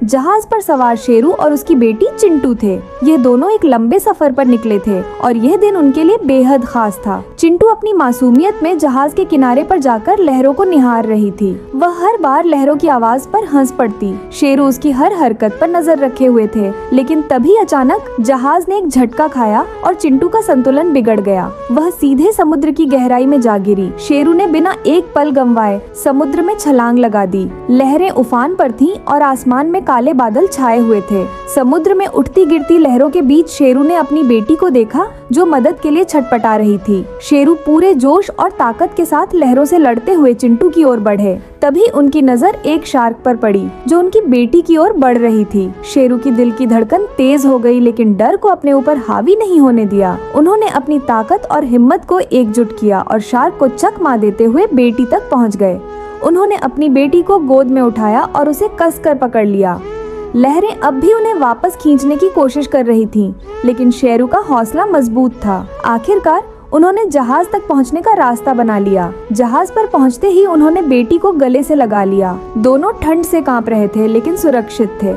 जहाज पर सवार शेरू और उसकी बेटी चिंटू थे। ये दोनों एक लंबे सफर पर निकले थे और यह दिन उनके लिए बेहद खास था। चिंटू अपनी मासूमियत में जहाज के किनारे पर जाकर लहरों को निहार रही थी। वह हर बार लहरों की आवाज पर हंस पड़ती। शेरू उसकी हर हरकत पर नजर रखे हुए थे, लेकिन तभी अचानक जहाज ने एक झटका खाया और चिंटू का संतुलन बिगड़ गया। वह सीधे समुद्र की गहराई में जा गिरी। शेरू ने बिना एक पल गंवाए समुद्र में छलांग लगा दी। लहरें उफान पर थीं और आसमान में काले बादल छाए हुए थे। समुद्र में उठती गिरती लहरों के बीच शेरू ने अपनी बेटी को देखा, जो मदद के लिए छटपटा रही थी। शेरू पूरे जोश और ताकत के साथ लहरों से लड़ते हुए चिंटू की ओर बढ़े। तभी उनकी नजर एक शार्क पर पड़ी, जो उनकी बेटी की ओर बढ़ रही थी। शेरू की दिल की धड़कन तेज हो गई, लेकिन डर को अपने ऊपर हावी नहीं होने दिया। उन्होंने अपनी ताकत और हिम्मत को एकजुट किया और शार्क को चकमा देते हुए बेटी तक पहुंच गए। उन्होंने अपनी बेटी को गोद में उठाया और उसे कसकर पकड़ लिया। लहरें अब भी उन्हें वापस खींचने की कोशिश कर रही थीं, लेकिन शेरू का हौसला मजबूत था। आखिरकार उन्होंने जहाज तक पहुंचने का रास्ता बना लिया। जहाज पर पहुंचते ही उन्होंने बेटी को गले से लगा लिया। दोनों ठंड से कांप रहे थे, लेकिन सुरक्षित थे।